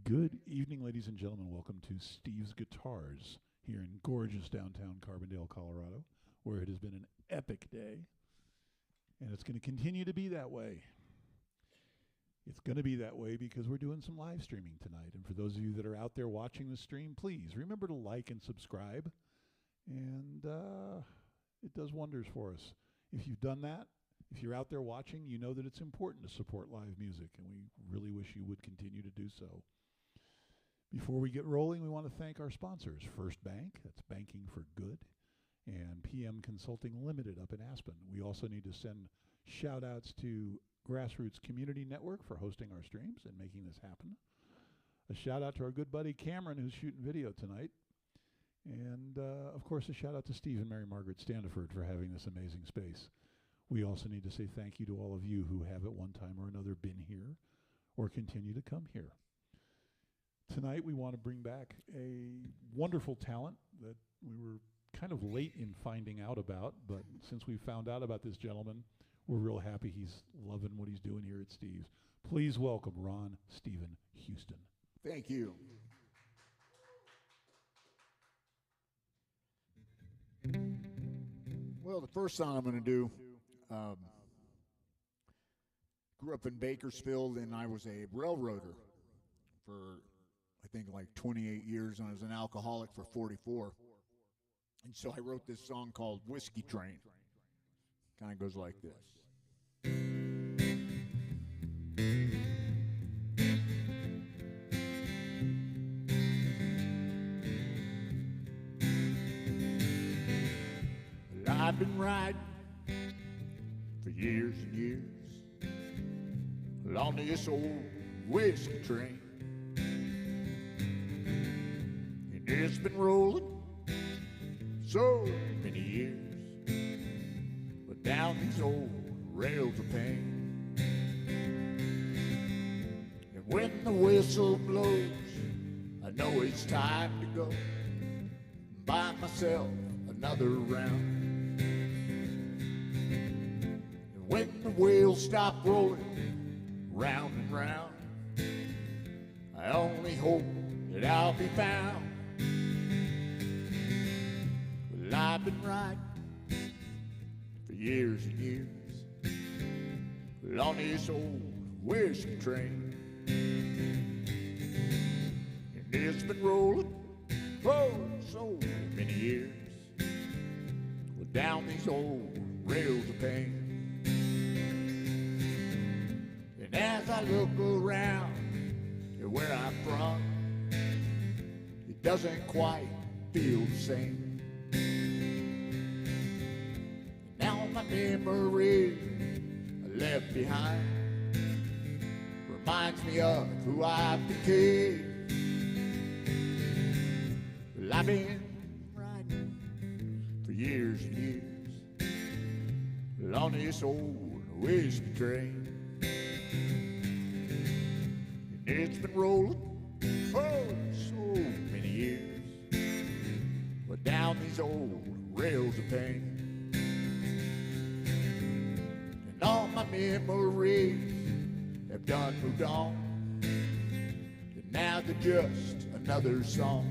Good evening, ladies and gentlemen. Welcome to Steve's Guitars here in gorgeous downtown Carbondale, Colorado, where it has been an epic day, and it's going to continue to be that way. It's going to be that way because we're doing some live streaming tonight. And for those of you that are out there watching the stream, please remember to like and subscribe. And it does wonders for us. If you've done that, if you're out there watching, you know that it's important to support live music, and we really wish you would continue to do so. Before we get rolling, we want to thank our sponsors, First Bank, that's banking for good, and PM Consulting Limited up in Aspen. We also need to send shout-outs to GrassRoots Community Network for hosting our streams and making this happen. A shout-out to our good buddy Cameron, who's shooting video tonight. And, of course, a shout-out to Steve and Mary Margaret Standiford for having this amazing space. We also need to say thank you to all of you who have at one time or another been here or continue to come here. Tonight we want to bring back a wonderful talent that we were kind of late in finding out about, but since we found out about this gentleman, we're real happy he's loving what he's doing here at Steve's. Please welcome Ron Stephen Huston. Thank you. Well, the first song I'm going to do, grew up in Bakersfield, and I was a railroader for, I think, like 28 years, and I was an alcoholic for 44. And so I wrote this song called Whiskey Train. Kind of goes like this. Well, I've been riding for years and years along this old whiskey train, and it's been rolling so many years, but down these old rails of pain. And when the whistle blows, I know it's time to go and buy myself another round. And when the wheels stop rolling round and round, I only hope that I'll be found. Well, I've been riding for years and years on this old whiskey train, and it's been rolling for so many years, well, down these old rails of pain. And as I look around at where I'm from, it doesn't quite feel the same. And now my memories I left behind reminds me of who I became. Well, I've been riding for years and years on this old whiskey train, and it's been rolling for so many years, but down these old rails of pain. And all my memories have done moved on, and now they're just another song.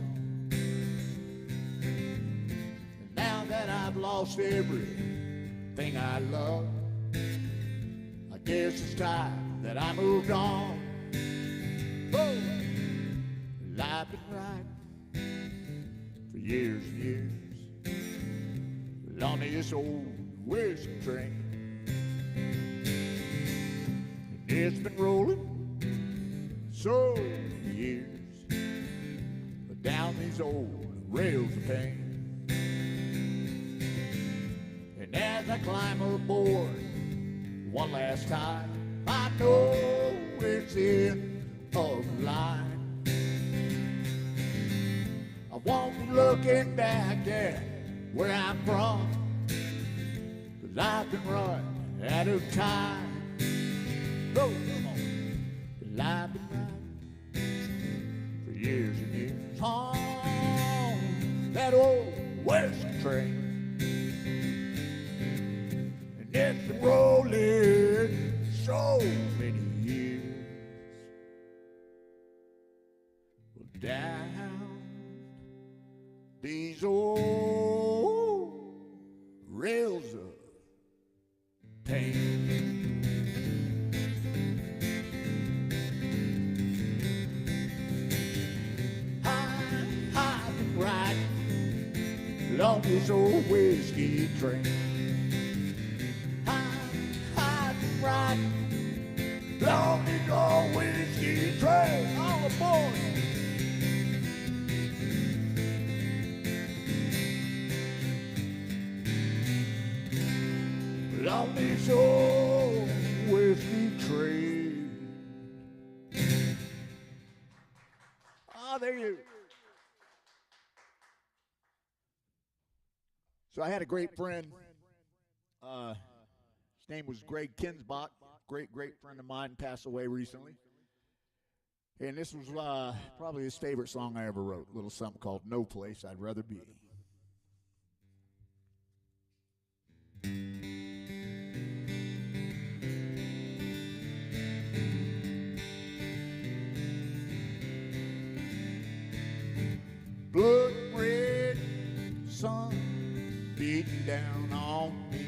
And now that I've lost everything I love, I guess it's time that I moved on. Whoa! Well, I've been riding for years and years on this old whiskey train, and it's been rolling so many years, but down these old rails of pain. And as I climb aboard one last time, I know it's the end of the line. I won't be looking back at where I'm from, 'cause I've been running out of time. Oh, come on. Well, I've been riding for years and years on that old whiskey train, and it's been rolling so many years. on this old whiskey train. Hide and ride on this old whiskey train. All aboard. On this old whiskey train. Oh, there you. So I had a great friend. His name was Greg Kinsbach. Great friend of mine, passed away recently. And this was probably his favorite song I ever wrote. A little something called "No Place I'd Rather Be." Blood red sun beating down on me.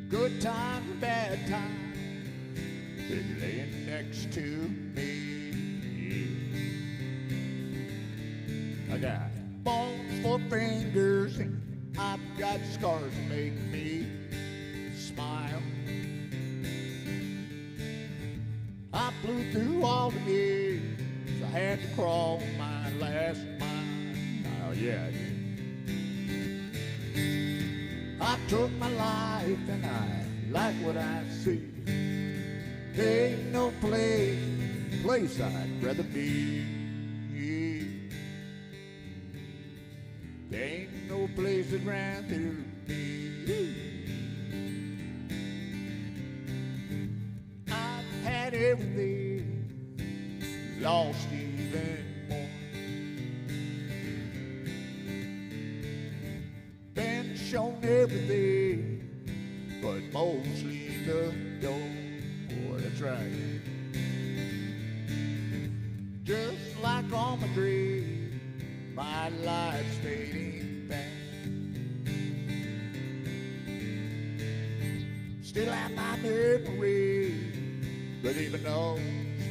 Good times and bad times, been laying next to me. I got bones for fingers and I've got scars that make me smile. I flew through all the years, I had to crawl my last mile. Oh yeah, I did. I took my life and I like what I see. There ain't no place I'd rather be. There ain't no place I'd rather be. I've had everything, lost even more. Been shown everything, but mostly the door. That's right. Just like all my dreams, my life's fading fast. Still have my memory, but even those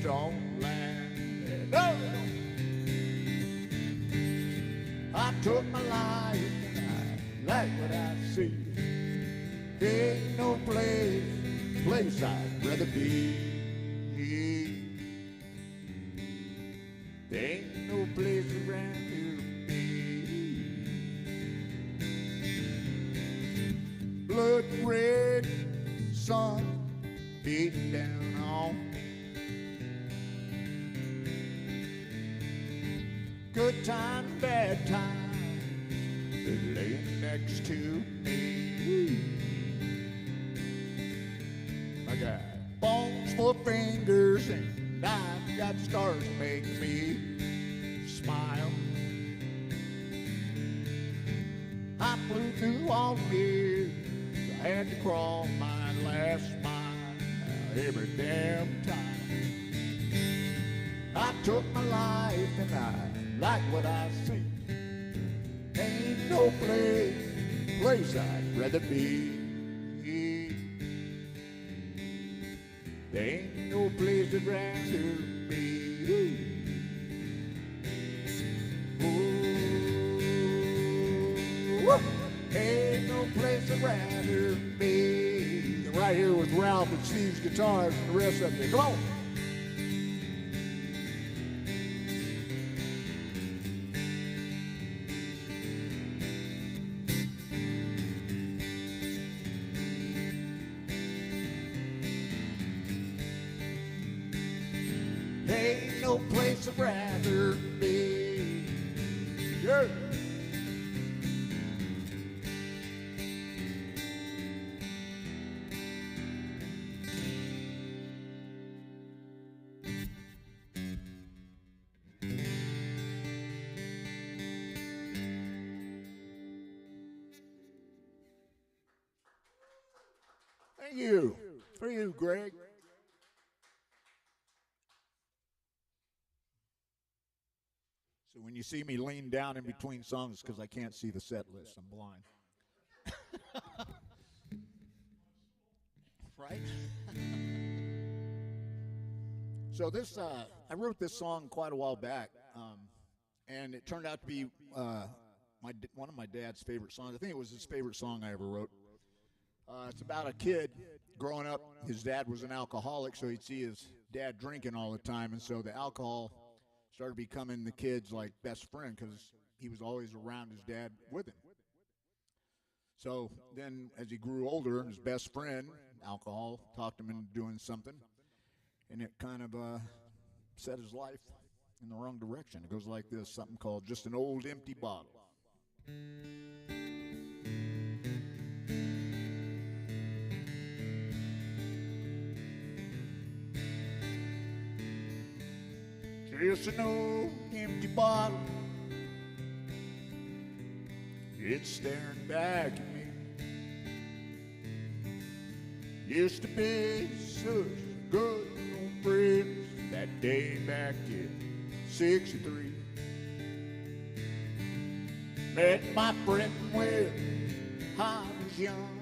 don't last. No! I took my life and I like what I see. Ain't no place I'd rather be. There ain't no place I'd rather be. Blood red sun beating down on me. Good time, bad time, they're laying next to me. I got bones for fingers and I've got scars that make me smile. I flew through all the years, I had to crawl my last mile every damn time. I took my life and I like what I see. Ain't no place I'd rather be. There ain't no place I'd rather be. Ooh, ain't no place I'd rather be. Right here with Ralph and Steve's guitars and the rest of it. Come on. Ain't no place I'd rather be. Yeah. Thank you. For you, Greg. So when you see me lean down in between songs, because I can't see the set list, I'm blind. Right? So this, I wrote this song quite a while back. And it turned out to be one of my dad's favorite songs. I think it was his favorite song I ever wrote. It's about a kid growing up. His dad was an alcoholic, so he'd see his dad drinking all the time, and so the alcohol started becoming the kid's like best friend because he was always around his dad with him. So then, as he grew older, his best friend, alcohol, talked him into doing something, and it kind of set his life in the wrong direction. It goes like this, something called Just an Old Empty Bottle. Just an old empty bottle, it's staring back at me. Used to be such good old friends that day back in '63. Met my friend when I was young.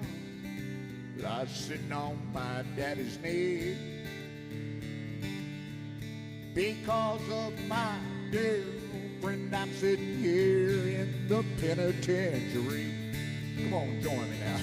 I was sitting on my daddy's knee. Because of my dear old friend, I'm sitting here in the penitentiary. Come on, join me now.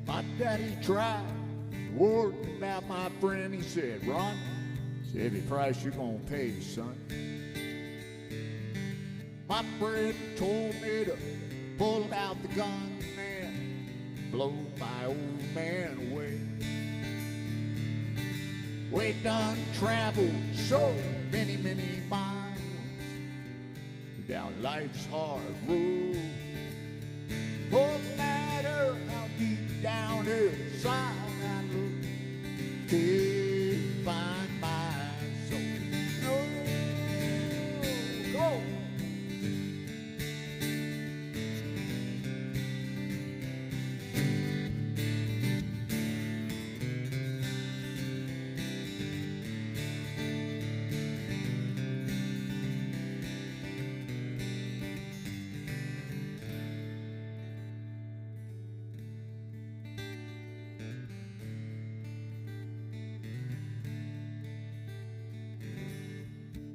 My daddy tried to warn me about my friend. He said, Ron, it's a heavy price you're gonna pay, son. My friend told me to pull out the gun and blow my old man away. We done traveled so many, many miles down life's hard road. No matter how deep down inside I look, can't find my soul. No, go.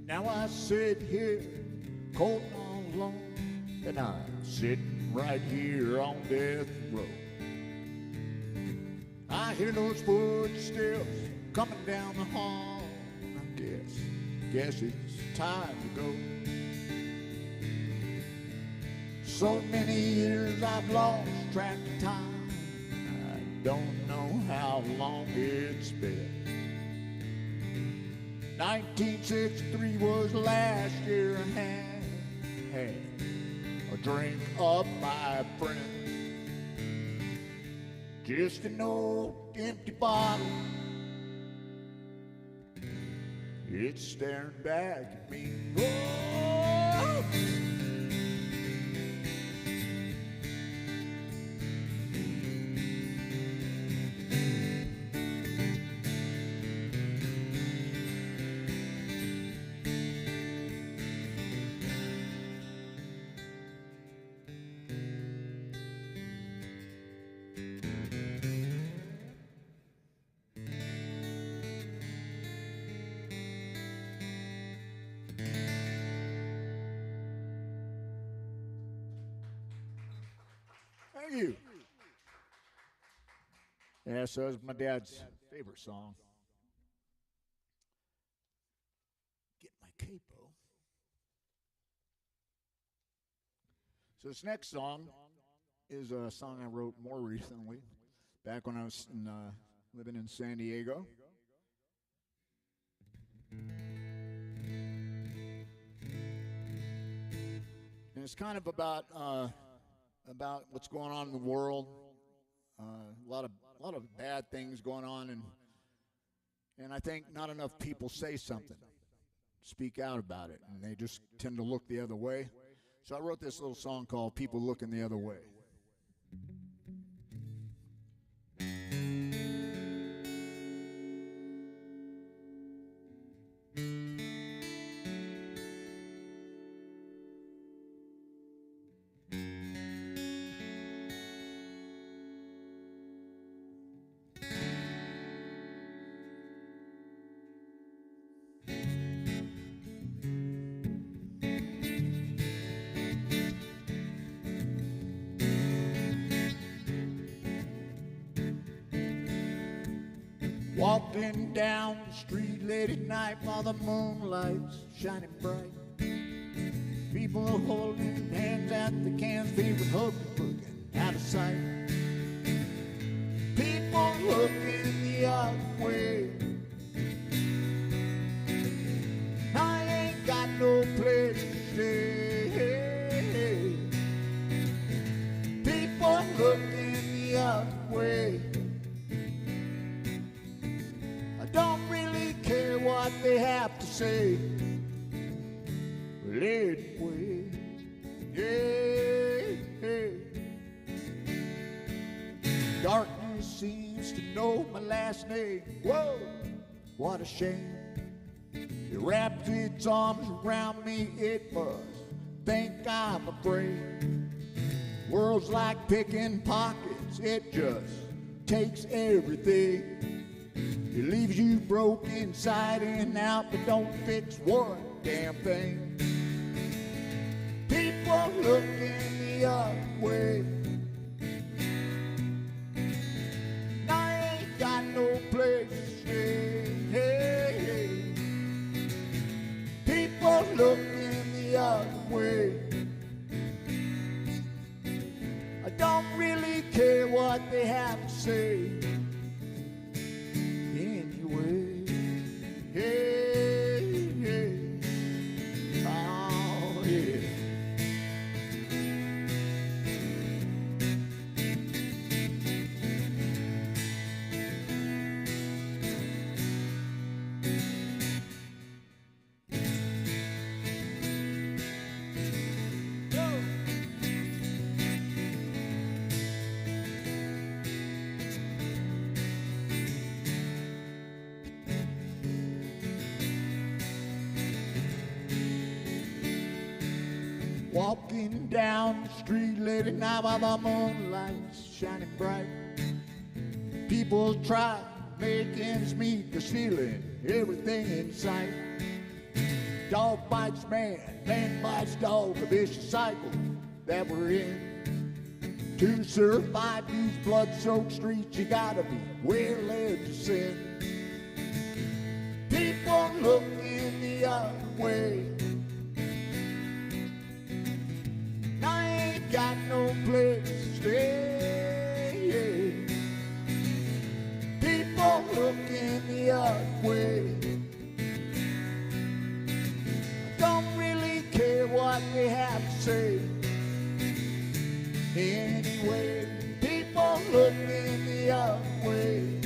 Now I sit here, cold all alone, and I'm sitting right here on death row. I hear those footsteps coming down the hall. I guess it's time to go. So many years I've lost track of time. I don't know how long it's been. 1963 was the last year I had a drink of my friend. Just an old empty bottle, it's staring back at me. Oh! Thank you. Yeah, so it's my dad's favorite song. Get my capo. So this next song is a song I wrote more recently, back when I was living in San Diego. And it's kind of about what's going on in the world. A lot of bad things going on, and I think not enough people say something, speak out about it, and they just tend to look the other way. So I wrote this little song called People Looking the Other Way. Walking down the street late at night while the moonlight's shining bright. People are holding hands at the cans, people looking out of sight. People looking the other way. I ain't got no place to stay. People looking the other way. Don't really care what they have to say. Well, anyway, yeah. Darkness seems to know my last name. Whoa, what a shame. It wrapped its arms around me, it must think I'm afraid. World's like picking pockets, it just takes everything. It leaves you broke inside and out, but don't fix one damn thing. People looking the other way. I ain't got no place to stay. People looking the other way. I don't really care what they have to say. Hey, hey, oh yeah. Walking down the street late at night while the moonlight's shining bright. People try to make ends meet, they're stealing everything in sight. Dog bites man, man bites dog, a vicious cycle that we're in. To survive these blood-soaked streets, you gotta be well led to sin. People looking the other way. I ain't got no place to stay. People looking the other way. I don't really care what they have to say. Anyway, people looking the other way.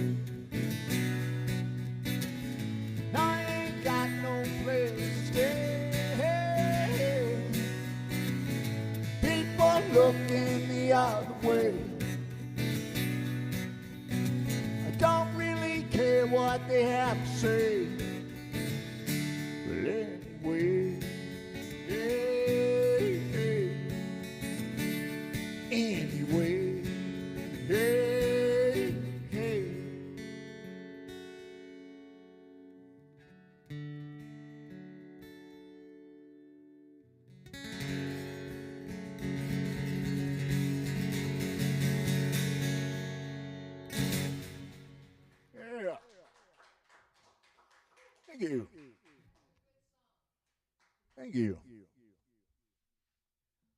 I ain't got no place to stay. People looking the other way. I don't really care what they have to say. But anyway, hey, hey. Anyway, hey, hey. Yeah. Thank you. Thank you.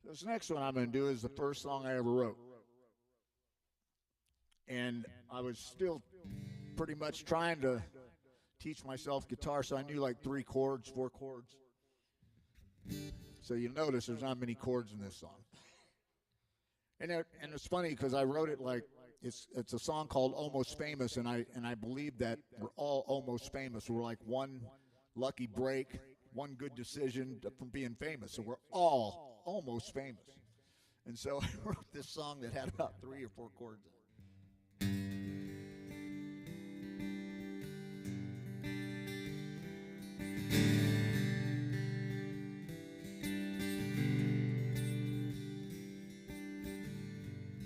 This next one I'm going to do is the first song I ever wrote. And I was still pretty much trying to teach myself guitar, so I knew like 3 chords, 4 chords. So you notice there's not many chords in this song. And it's funny because I wrote it like it's a song called Almost Famous, and I believe that we're all almost famous. We're like one lucky break, one good decision from being famous. So we're all almost famous. And so I wrote this song that had about 3 or 4 chords in it.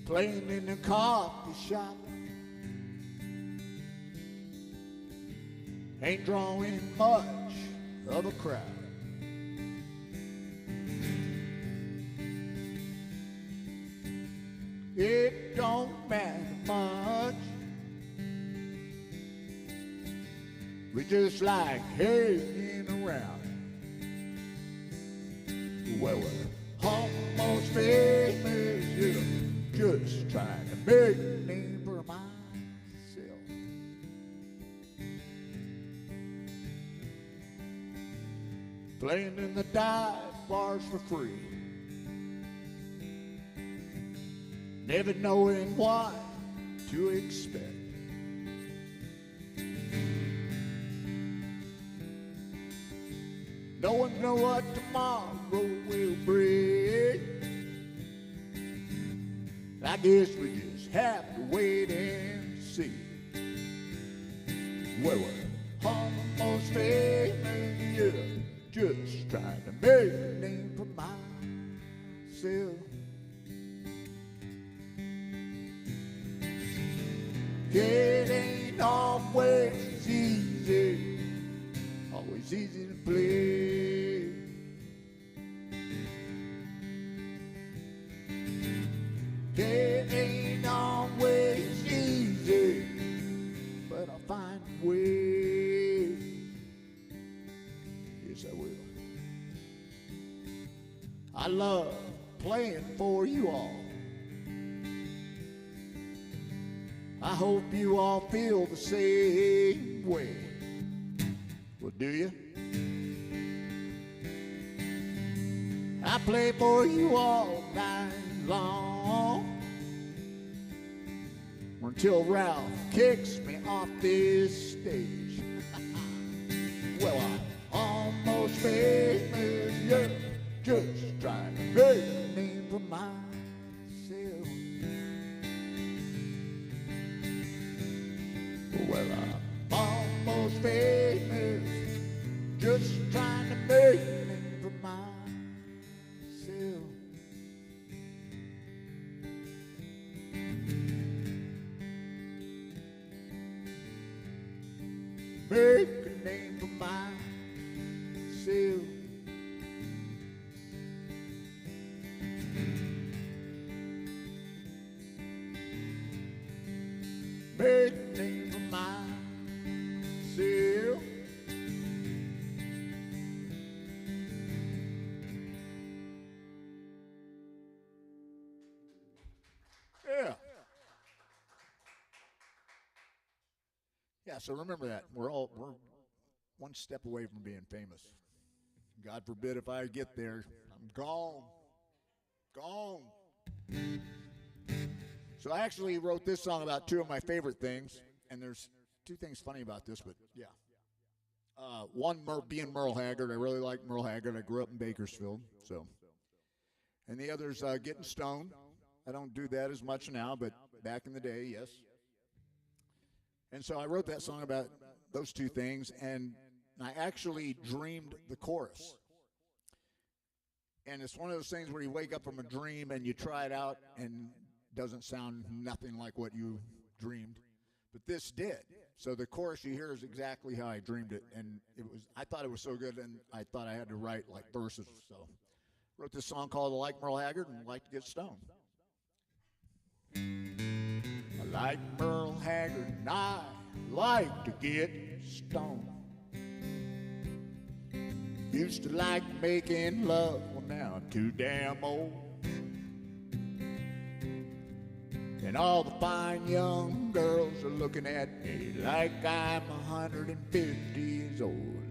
Playing in the coffee shop ain't drawing much of a crowd. It don't matter much. We just like hanging around. Well, we're almost famous, yeah. Just trying to make a name for myself. Playing in the dive bars for free, never knowing what to expect. No one knows what tomorrow will bring. I guess we just have to wait and see. Well, we're almost famous, yeah. Just trying to make a name for myself. It ain't always easy to play. It ain't always easy, but I'll find a way. Yes, I will. I love playing for you all. I hope you all feel the same way. Well, do you? I play for you all night long, until Ralph kicks me off this stage. Well, I'm almost famous, yeah, just trying to make a name for myself. Well, I'm almost famous, just trying to make a name for myself. Make a name for myself. Make a name for myself. Yeah. Yeah, so remember that. We're one step away from being famous. God forbid if I get there, I'm gone. Gone. So I actually wrote this song about 2 of my favorite things, and there's 2 things funny about this, but yeah. One, being Merle Haggard. I really like Merle Haggard. I grew up in Bakersfield, so. And the other's getting stoned. I don't do that as much now, but back in the day, yes. And so I wrote that song about those 2 things, and I actually dreamed the chorus. And it's one of those things where you wake up from a dream and you try it out and it doesn't sound nothing like what you dreamed. But this did. So the chorus you hear is exactly how I dreamed it. And I thought it was so good, and I thought I had to write like verses. So wrote this song called I Like Merle Haggard and Like to Get Stoned. I like Merle Haggard and I like to get stoned. Used to like making love, well now I'm too damn old. And all the fine young girls are looking at me like I'm 150 years old.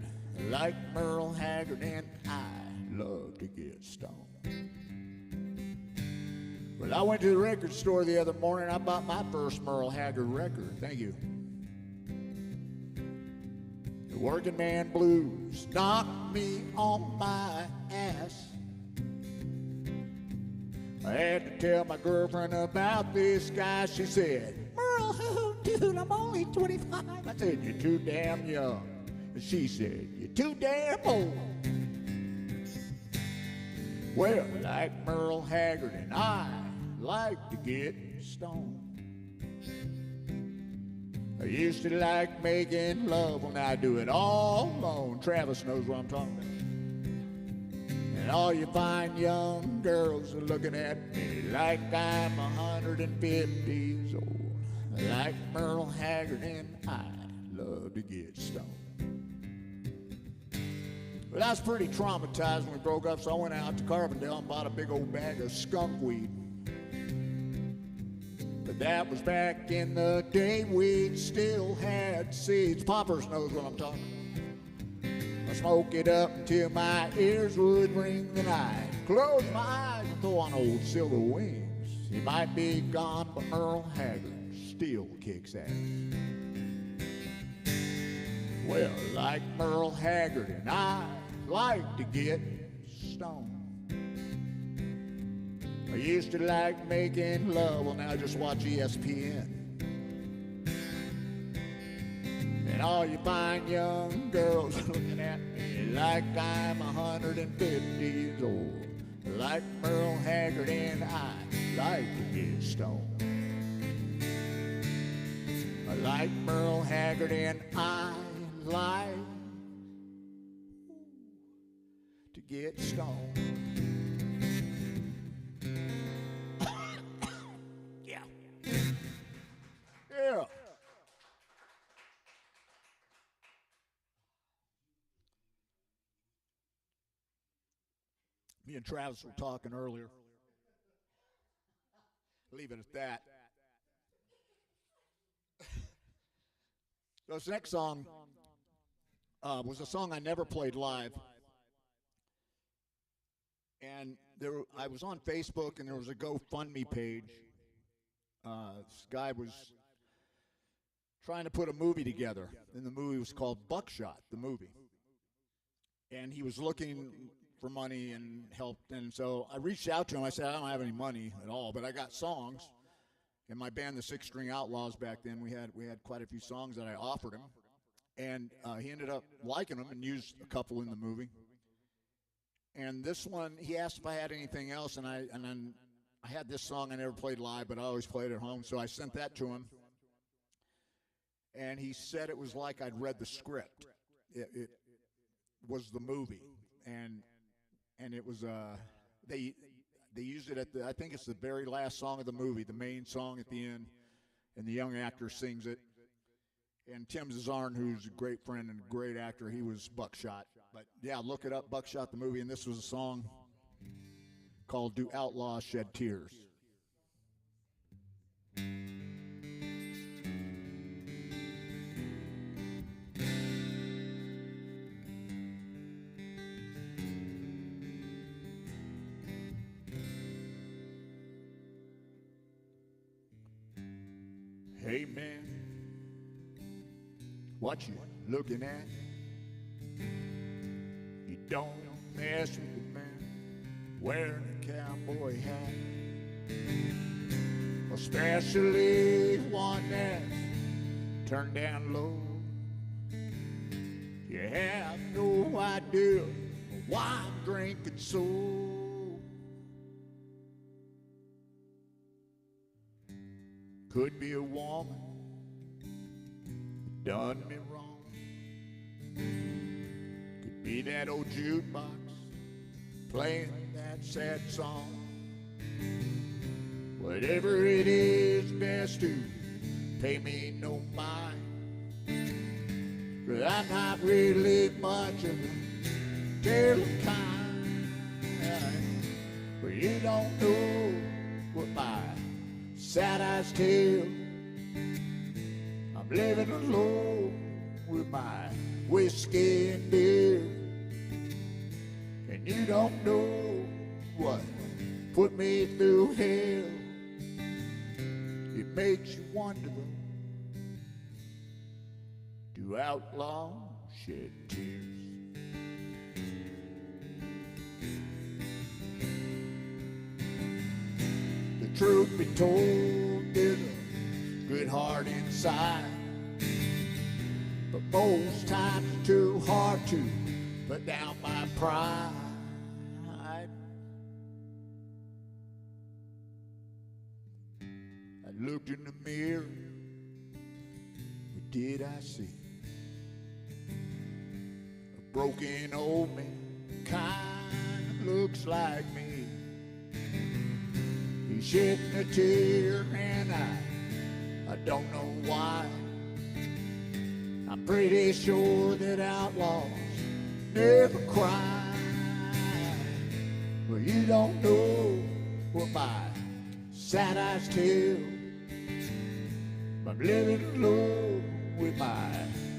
Like Merle Haggard and I love to get stoned. Well, I went to the record store the other morning. I bought my first Merle Haggard record. Thank you. The Working Man Blues knocked me on my ass. I had to tell my girlfriend about this guy. She said, Merle, oh, dude, I'm only 25. I said, you're too damn young. And she said, you're too damn old. Well, like Merle Haggard and I like to get stoned. I used to like making love when I do it all alone. Travis knows what I'm talking about. And all you fine young girls are looking at me like I'm 150 years old. Like Merle Haggard and I love to get stoned. But I was pretty traumatized when we broke up, so I went out to Carbondale and bought a big old bag of skunk weed. But that was back in the day weed still had seeds. Poppers knows what I'm talking about. I smoke it up until my ears would ring the night. Close my eyes and throw on old silver wings. He might be gone, but Merle Haggard still kicks ass. Well, like Merle Haggard and I like to get stoned. I used to like making love, well now I just watch ESPN. And all you fine young girls looking at me like I'm 150 years old. Like Merle Haggard and I like to get stoned. I like Merle Haggard and I like to get stoned. Yeah. Yeah. Me and Travis were talking earlier. Leave it at that. So this next song was a song I never played live. And I was on Facebook, and there was a GoFundMe page. This guy was trying to put a movie together, and the movie was called Buckshot, the movie. And he was looking for money and help, and so I reached out to him. I said, I don't have any money at all, but I got songs. In my band, the Six String Outlaws, back then, we had quite a few songs that I offered him. And he ended up liking them and used a couple in the movie. And this one, he asked if I had anything else, and then I had this song I never played live, but I always played at home, so I sent that to him. And he said it was like I'd read the script. It was the movie, and it was they used it at I think it's the very last song of the movie, the main song at the end, and the young actor sings it. And Tim Zazarn, who's a great friend and a great actor, he was Buckshot. But yeah, look it up, Buckshot the movie, and this was a song called Do Outlaws Shed Tears? Hey man, what you looking at? You don't mess with the man wearing a cowboy hat, especially one that's turned down low. You have no idea why I'm drinking so. Could be a woman done me wrong. Could be that old jukebox playing that sad song. Whatever it is, best to pay me no mind. 'Cause I'm not really much of a telling kind. But you don't know what my sad eyes tell. I'm living alone with my whiskey and beer. And you don't know what put me through hell. It makes you wonder, do outlaws shed tears? truth be told, there's a good heart inside. But most times it's too hard to put down my pride. I looked in the mirror, what did I see? A broken old man, kind of looks like me. He's shedding a tear and I don't know why. I'm pretty sure that outlaws never cry. Well, you don't know what my sad eyes tell. I'm living low with my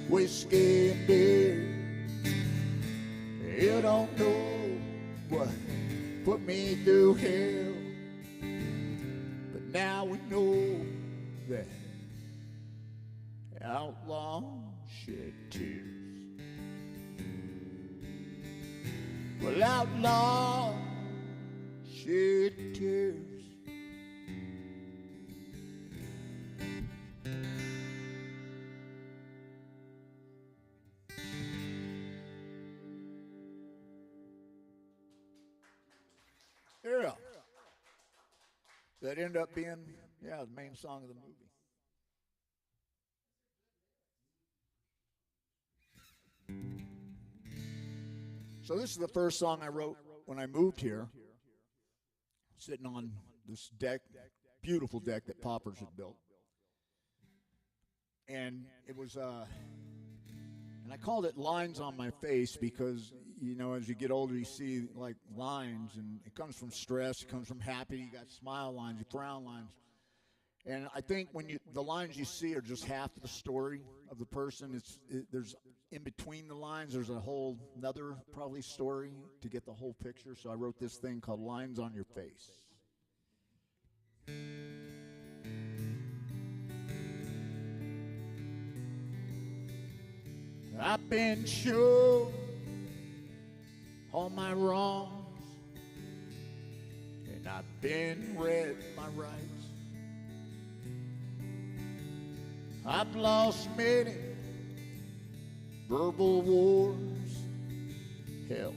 whiskey and beer. You don't know what put me through hell. But now we know that outlaws shed tears. Well, outlaws shed tears. Yeah. That ended up being, the main song of the movie. So this is the first song I wrote when I moved here, sitting on this deck, beautiful deck that Poppers had built. And it was, and I called it Lines on My Face because, you know, as you get older, you see like lines, and it comes from stress, it comes from happy, you got smile lines, you frown lines. And I think when the lines you see are just half the story of the person. There's in between the lines, there's a whole another probably story to get the whole picture. So I wrote this thing called Lines on Your Face. I've been shown all my wrongs, and I've been read my rights. I've lost many verbal wars. Hell,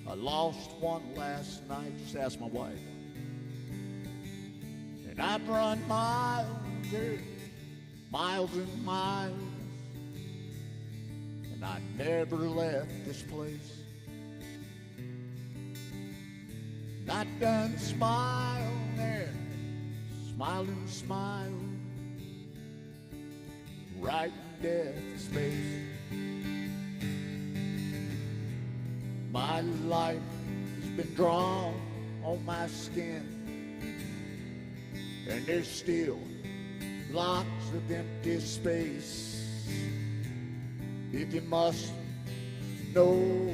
I lost one last night. Just ask my wife. And I've run miles, miles and miles, and I never left this place. And I done smile there, smile and smile, right in death's face. My life has been drawn on my skin, and there's still lots of empty space. If you must know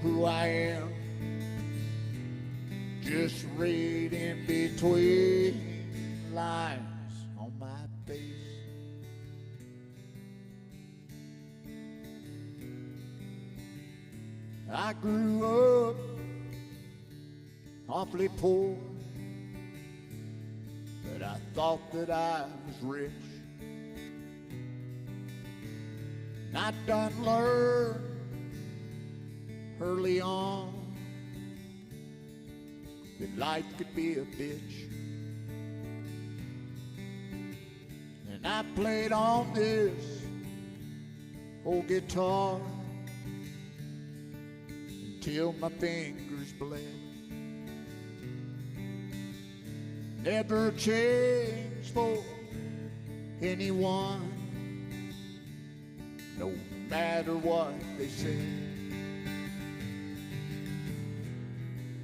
who I am, just read in between lines on my face. I grew up awfully poor, but I thought that I was rich. And I done learned early on that life could be a bitch. And I played on this old guitar till my fingers bled. Never changed for anyone, no matter what they say.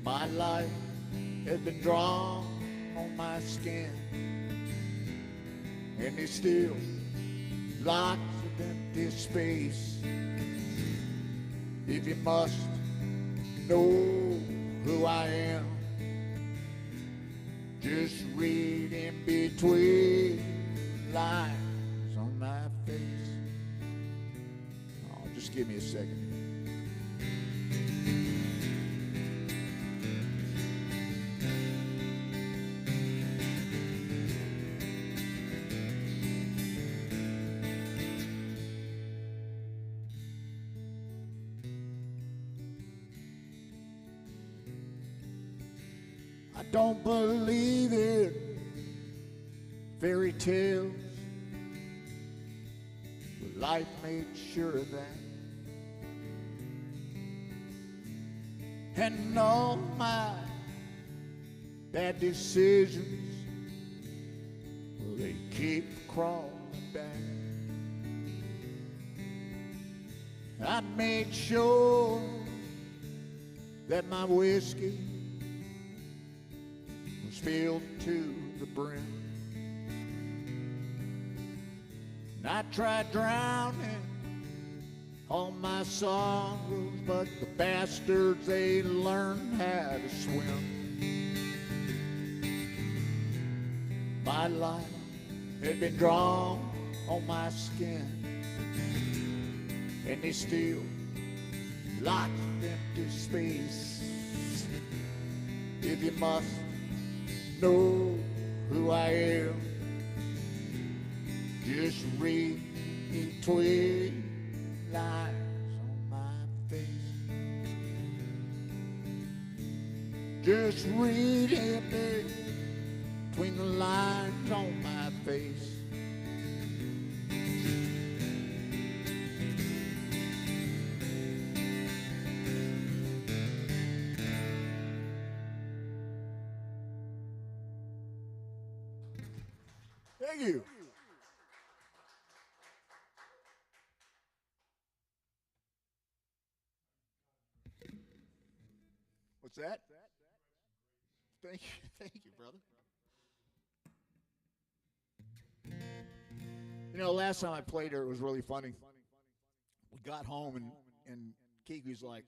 My life has been drawn on my skin, and there's still lots of empty space. If you must know who I am, just read in between lines on my face. Oh, just give me a second. I don't believe in fairy tales, but life made sure of that. And all my bad decisions, well, they keep crawling back. I made sure that my whiskey was filled to the brim. And I tried drowning all my sorrows, but the bastards, they learned how to swim. My life had been drawn on my skin, and they still locked empty space. If you must know who I am, just read between lines on my face. Just read it between the lines on my face. Thank you. What's that? Thank you, brother. You know, last time I played her, it was really funny. We got home and Kiki's like,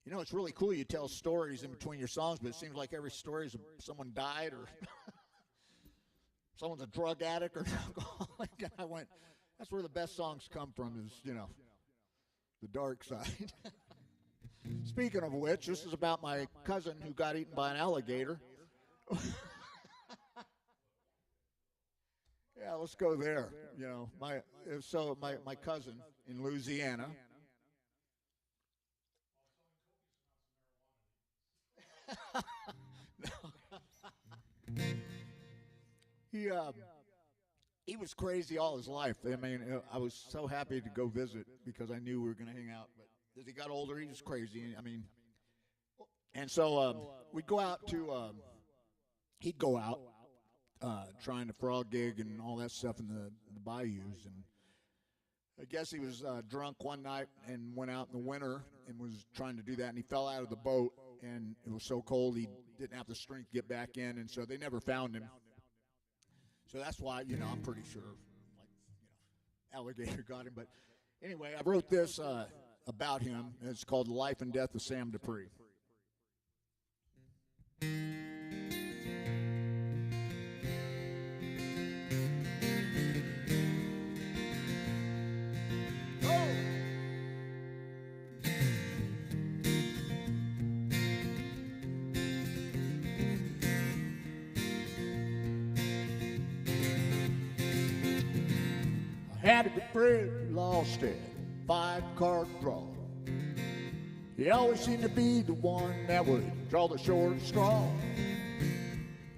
you know, it's really cool you tell stories in between your songs, but it seems like every story is someone died or someone's a drug addict or an alcoholic. And I went, that's where the best songs come from is, you know, the dark side. Speaking of which, this is about my cousin who got eaten by an alligator. Yeah, let's go there. You know, my cousin in Louisiana. He was crazy all his life. I mean, I was so happy to go visit because I knew we were going to hang out. But as he got older, he was crazy. I mean, and so we'd go out to. He'd go out trying to frog gig and all that stuff in the bayous, and I guess he was drunk one night and went out in the winter and was trying to do that, and he fell out of the boat, and it was so cold he didn't have the strength to get back in, and so they never found him. So that's why, you know, I'm pretty sure, like, you know, alligator got him. But anyway, I wrote this about him. It's called The Life and Death of Sam Dupree. Had a good friend, lost it, 5-card draw. He always seemed to be the one that would draw the short straw.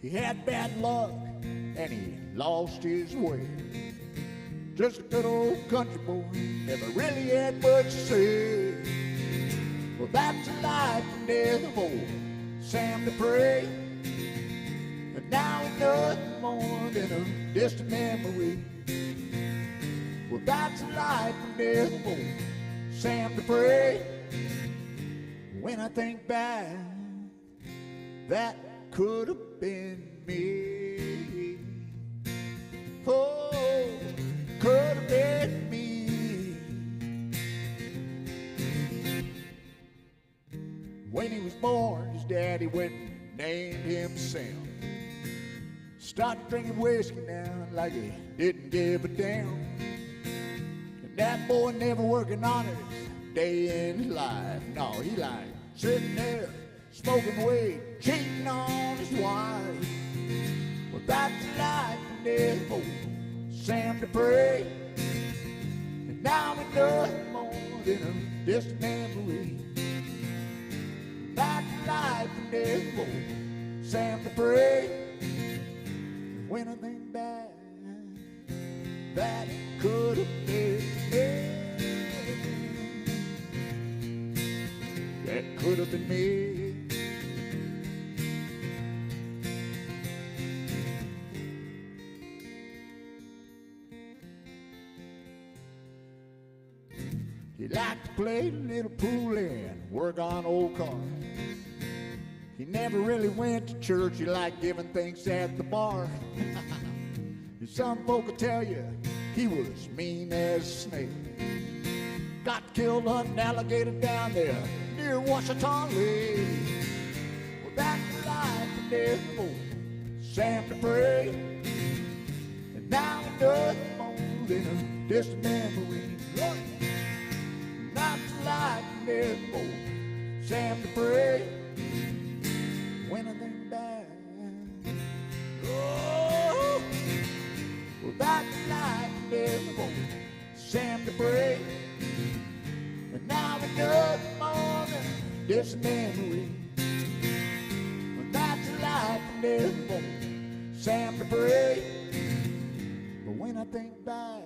He had bad luck, and he lost his way. Just a good old country boy, never really had much to say. Well, that's the life and death of old Sam Dupree. And now he's nothing more than a distant memory. Well, that's the life and death of old Sam Dupree. When I think back, that could have been me. Oh, could have been me. When he was born, his daddy went and named him Sam. Started drinking whiskey now like he didn't give a damn. That boy never working on it a day in his life. No, he like sitting there smoking weed, cheating on his wife. Well, that's the life and death of old Sam Dupree. And now we're nothing more than a distant memory. That's the life and death of old Sam to pray. When I think back, that could have been me. That could have been me. He liked to play a little pool and work on old cars. He never really went to church. He liked giving thanks at the bar. Some folk will tell you he was mean as a snake. Got killed hunting alligator down there near Washington Lake. Well, that's the life of dead folk, Sam to pray. And now nothing more than a distant memory. Not the life of dead folk, Sam to pray. When I think back, oh, well, that's the life of dead folk, Sam to pray. And now we nothing more than this memory. Well, that's the life of dead folk, Sam to pray. But when I think back,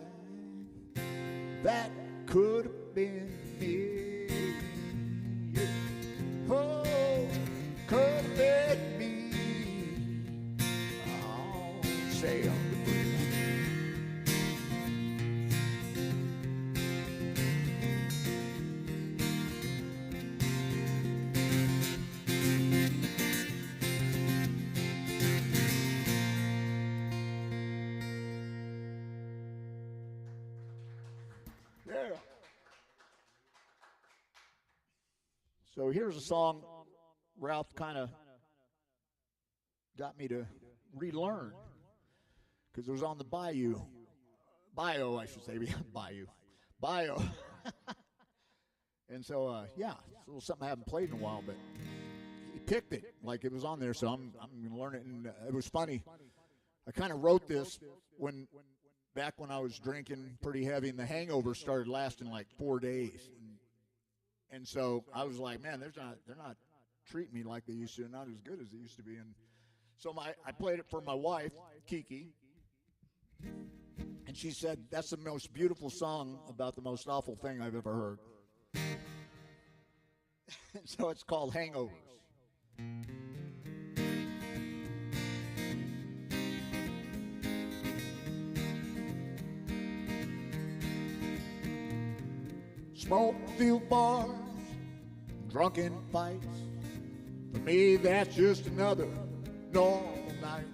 that could have been me. Yeah. Oh, could have been me. Oh, Sam to pray. Yeah. So here's a song Ralph kind of got me to relearn because it was on the bio, I should say, bio. And so, yeah, it's a little something I haven't played in a while, but he picked it like it was on there, so I'm going to learn it. And it was funny. I kind of wrote this back when I was drinking pretty heavy, and the hangover started lasting like 4 days. And so I was like, man, they're not treating me like they used to, not as good as they used to be. And so I played it for my wife, Kiki, and she said, that's the most beautiful song about the most awful thing I've ever heard. So it's called Hangovers. Smoke-filled bars, drunken fights. For me, that's just another normal night.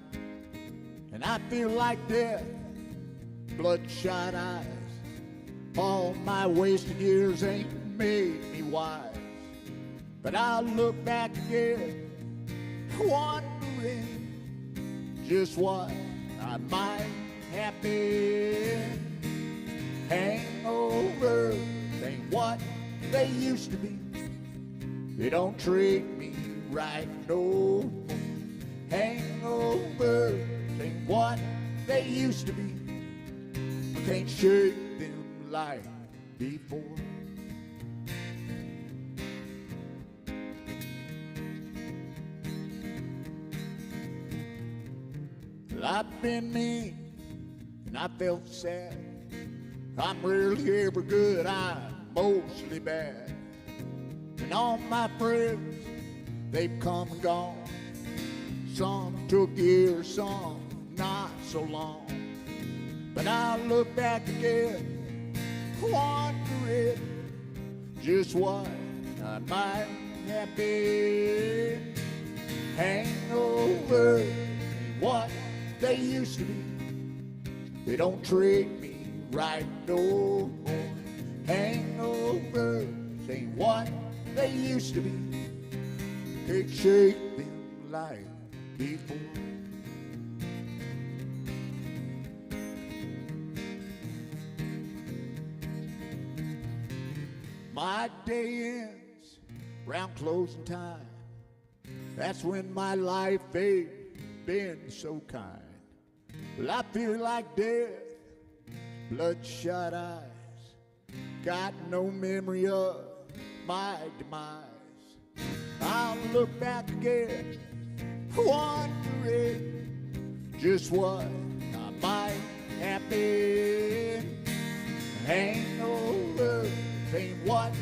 And I feel like death, bloodshot eyes. All my wasted years ain't made me wise. But I'll look back again, wondering just what I might have been. Hangovers ain't what they used to be. They don't treat me right no more. Hangovers ain't what they used to be. I can't shake them like before. I've been mean and I felt sad. I'm rarely ever good, I'm mostly bad. And all my friends, they've come and gone. Some took years, some not so long. But I'll look back again, wondering just what I might have been. Hangovers ain't what they used to be. They don't treat me right no more. Hangovers ain't what they used to be. Can't shake them like before. My day ends round closing time. That's when my life ain't been so kind. Well, I feel like death, bloodshot eyes, got no memory of my demise. I'll look back again, wondering just what I might have been. Hangovers ain't what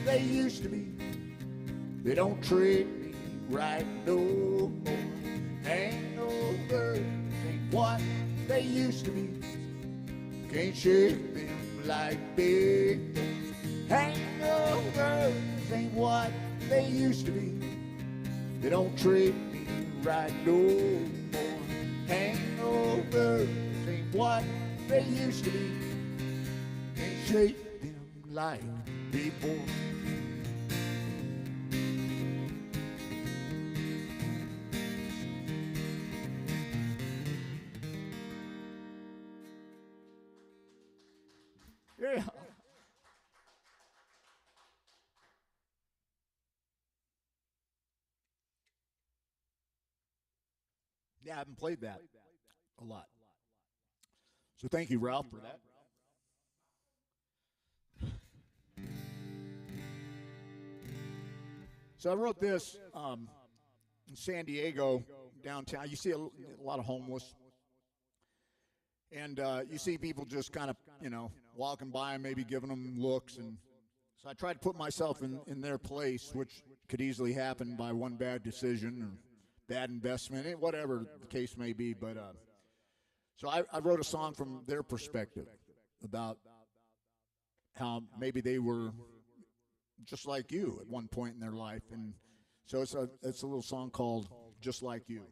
they used to be. They don't treat me right no more. Hangovers ain't what they used to be. Can't shake them like big things. Hangovers ain't what they used to be. They don't treat me right no more. Hangovers ain't what they used to be. Can't shake them like before. Yeah. Yeah, I haven't played that a lot. So thank you, Ralph, for that. So I wrote this in San Diego, downtown. You see a lot of homeless. And you see people just kind of, walking by and maybe giving them looks. And so I tried to put myself in their place, which could easily happen by one bad decision or bad investment, whatever the case may be. But so I wrote a song from their perspective about how maybe they were just like you at one point in their life. And so it's a little song called Just Like You.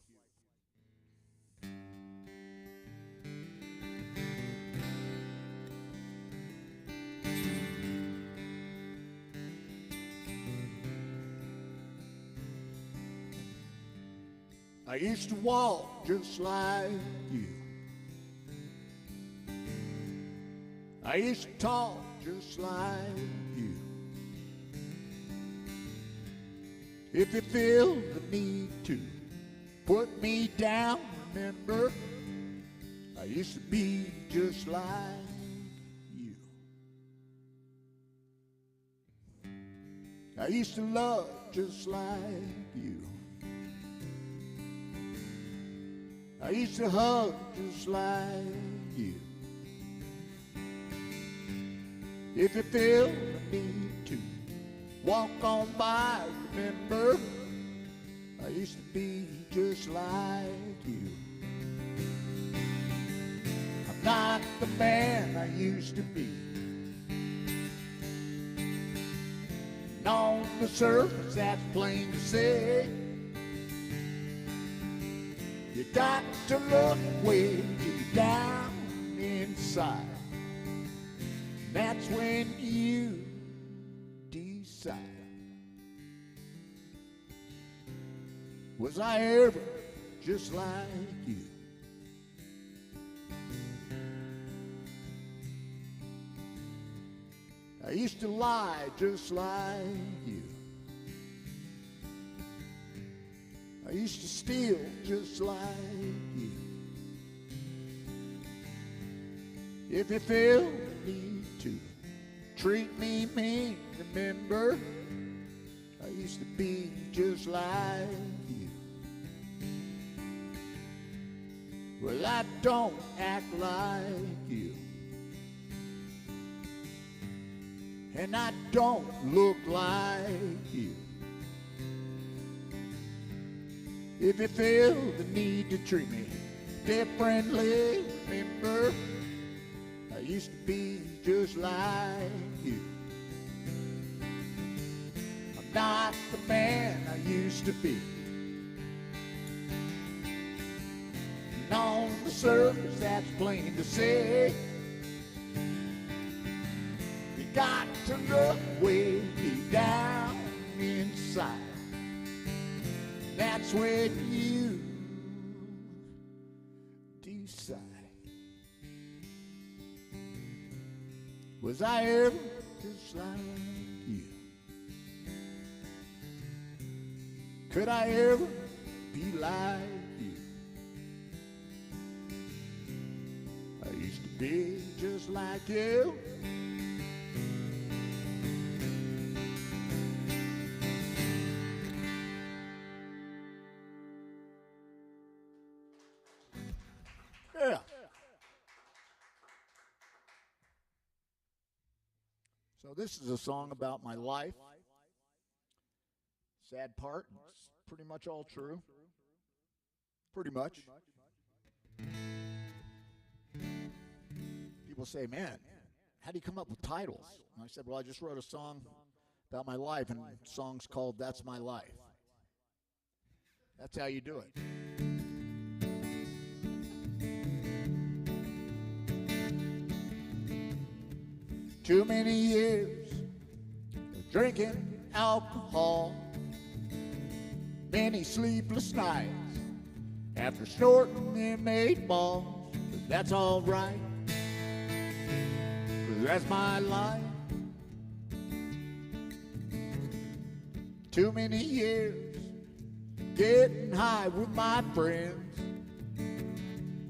I used to walk just like you. I used to talk just like you. If you feel the need to put me down, remember, I used to be just like you. I used to love just like you. I used to hug just like you. If you feel the need to walk on by, remember, I used to be just like you. I'm not the man I used to be. And on the surface, that's plain to see. You got to look way deep down inside. That's when you decide. Was I ever just like you? I used to lie just like you. I used to steal just like you. If you feel the need to treat me mean, remember, I used to be just like you. Well, I don't act like you. And I don't look like you. If you feel the need to treat me differently, remember, I used to be just like you. I'm not the man I used to be. And on the surface, that's plain to see. You got to look way deep down inside. That's when you decide. Was I ever just like you? Could I ever be like you? I used to be just like you. So this is a song about my life. Sad part, it's pretty much all true. Pretty much. People say, man, how do you come up with titles? And I said, well, I just wrote a song about my life, and the song's called That's My Life. That's how you do it. Too many years of drinking alcohol, many sleepless nights after snorting them 8 balls. But that's all right, 'cause that's my life. Too many years getting high with my friends,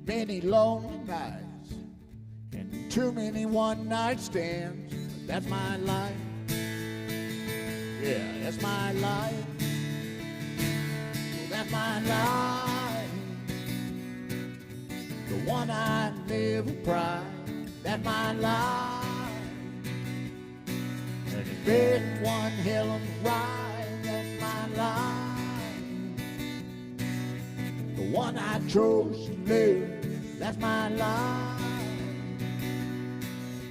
many lonely nights, and too many one-night stands. But that's my life. Yeah, that's my life. That's my life. The one I live with pride. That's my life. And it's been one hell of a ride. That's my life. The one I chose to live. That's my life.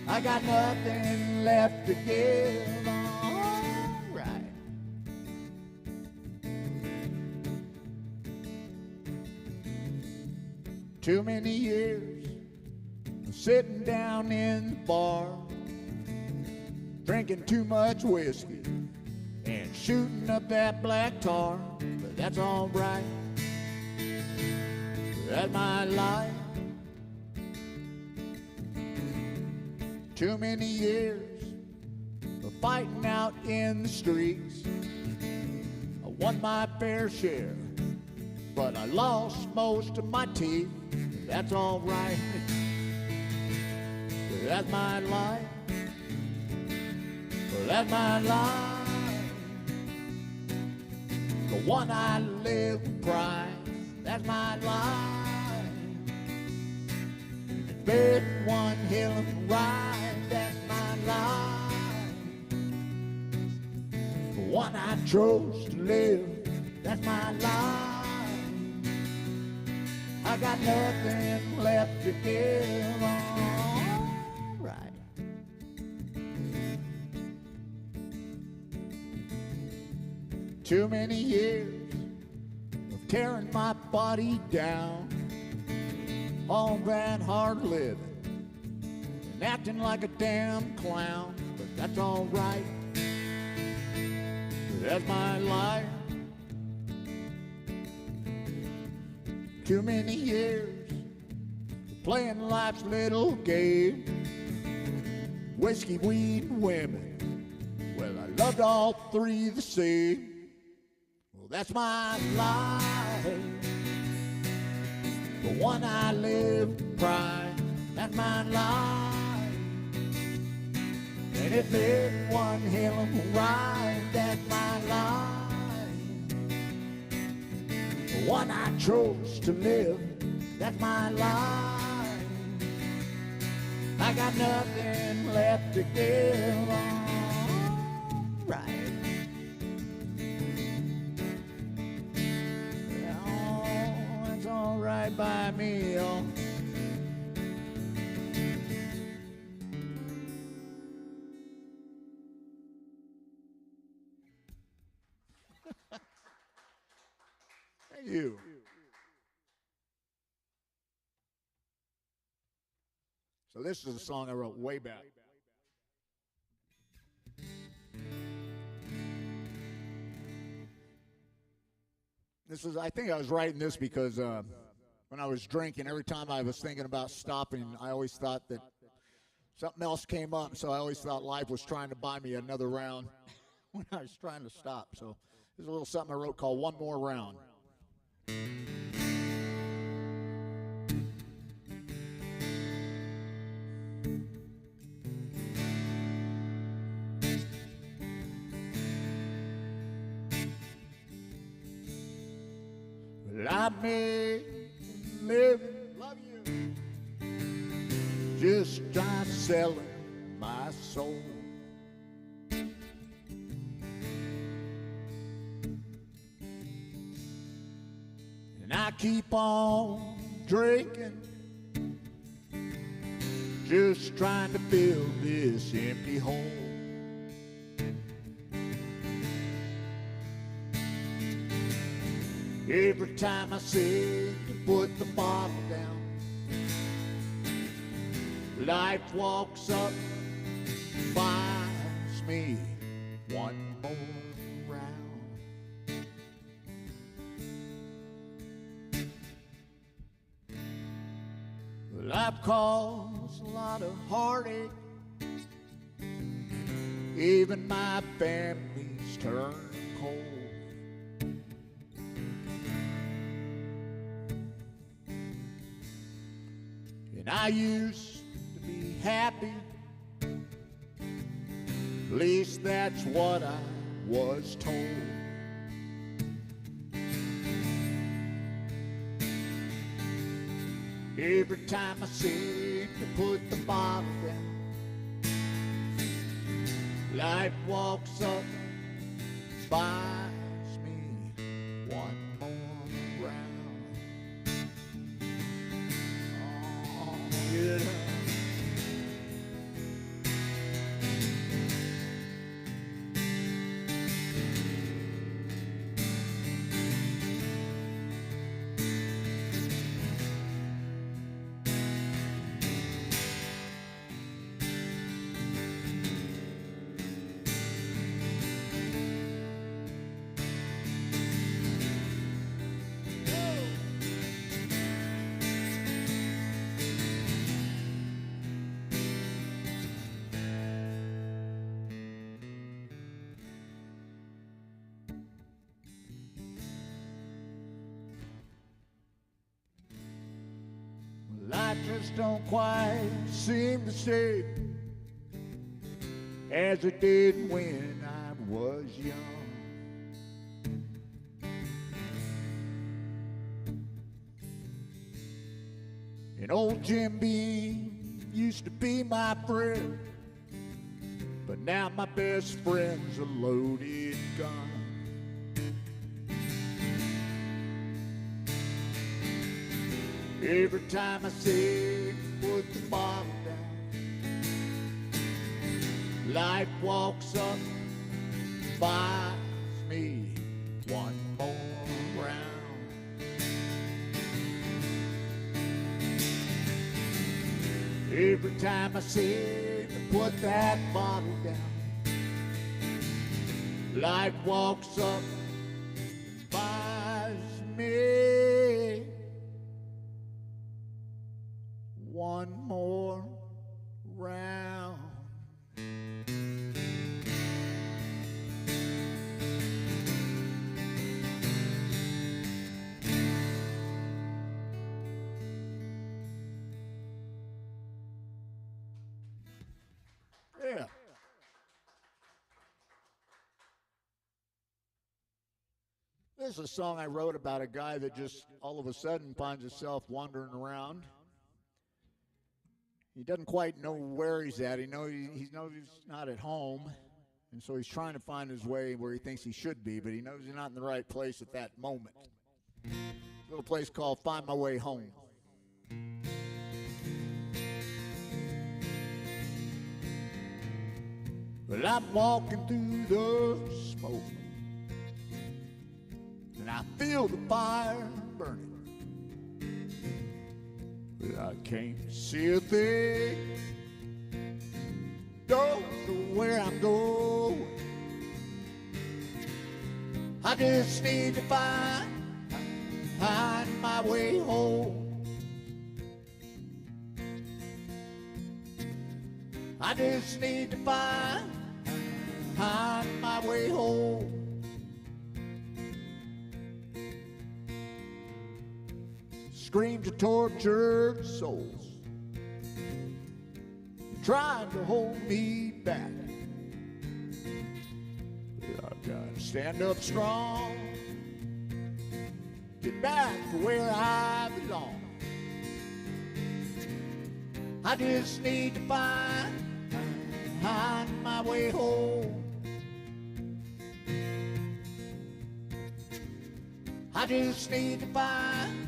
I got nothing left to give. All right. Too many years of sitting down in the bar, drinking too much whiskey and shooting up that black tar. But that's all right. That's my life. Too many years of fighting out in the streets. I won my fair share, but I lost most of my teeth. That's all right. That's my life. That's my life. The one I live with pride. That's my life. It's been one hell of a ride. That's my life. The one I chose to live. That's my life. I got nothing left to give. All right. Too many years of tearing my body down, all that hard living and acting like a damn clown. But that's all right. That's my life. Too many years playing life's little game, whiskey, weed, and women. Well, I loved all three the same. Well, that's my life. The one I live with pride. That's my life. And it's been one hell of a ride. That's my life. The one I chose to live. That's my life. I got nothing left to give. All right. Oh, it's all right by me, oh. Thank you. So this is a song I wrote way back. This is, I think I was writing this because when I was drinking, every time I was thinking about stopping, I always thought that something else came up. So I always thought life was trying to buy me another round when I was trying to stop. So there's a little something I wrote called One More Round. I may live, love you, just try selling my soul. I keep on drinking, just trying to fill this empty hole. Every time I say to put the bottle down, life walks up, finds me one more round. Life caused a lot of heartache, even my family's turned cold. And I used to be happy, at least that's what I was told. Every time I seem to put the bottle down, life walks up, buys me one more round. Oh, yeah. Life just don't quite seem the same as it did when I was young. And old Jim Beam used to be my friend, but now my best friend's a loaded gun. Every time I say put the bottle down, life walks up, buys me one more round. Every time I say to put that bottle down, life walks up, buys me one more round. Yeah. This is a song I wrote about a guy that just all of a sudden finds himself wandering around. He doesn't quite know where he's at. He knows he's not at home, and so he's trying to find his way where he thinks he should be, but he knows he's not in the right place at that moment. A little place called Find My Way Home. Well, I'm walking through the smoke, and I feel the fire burning. But I can't see a thing, don't know where I'm going. I just need to find my way home. I just need to find my way home. Screams of tortured souls trying to hold me back. I've got to stand up strong, get back to where I belong. I just need to find my way home. I just need to find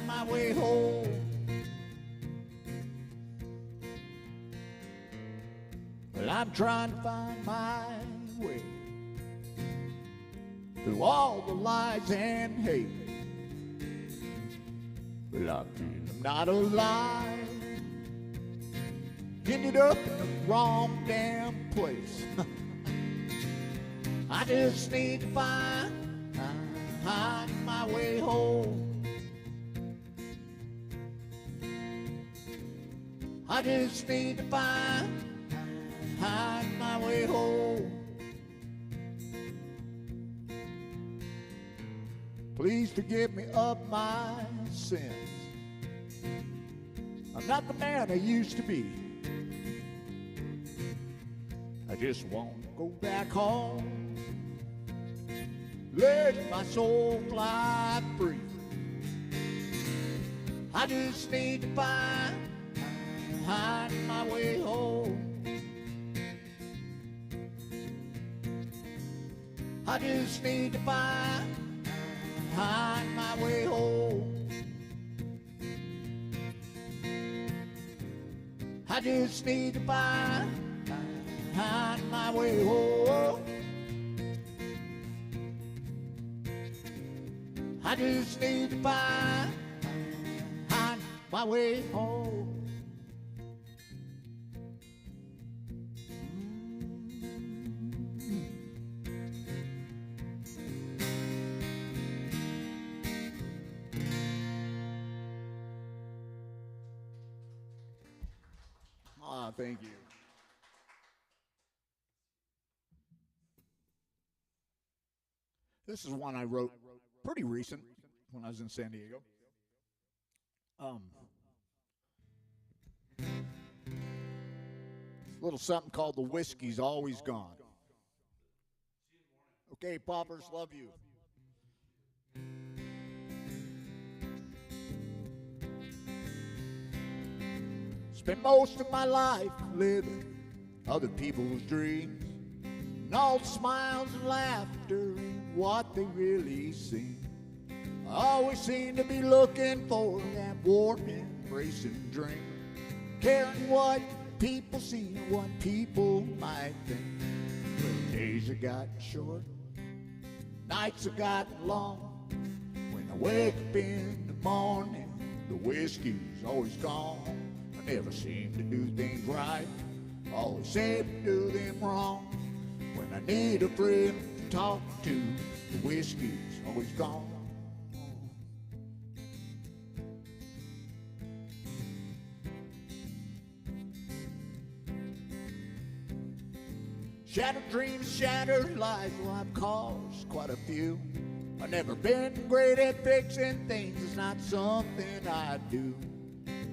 my way home. Well, I'm trying to find my way through all the lies and hate. Well, I feel I'm not alive. Ended up in the wrong damn place. I just need to find my way home. I just need to find my way home. Please forgive me of my sins. I'm not the man I used to be. I just want to go back home. Let my soul fly free. I just need to find my way home. I just need to find my way home. I just need to find my way home. I just need to find my way home. Thank you. This is one I wrote pretty recent when I was in San Diego. Little something called The Whiskey's Always Gone. Okay, Poppers, love you. Spent most of my life living other people's dreams, and all the smiles and laughter ain't what they really seem. I always seem to be looking for that warm embracing dream, caring what people see and what people might think. Well, days have gotten short, nights have gotten long. When I wake up in the morning, the whiskey's always gone. I never seem to do things right, always seem to do them wrong. When I need a friend to talk to, the whiskey's always gone. Shattered dreams, shattered lives, well, I've caused quite a few. I've never been great at fixing things, it's not something I do.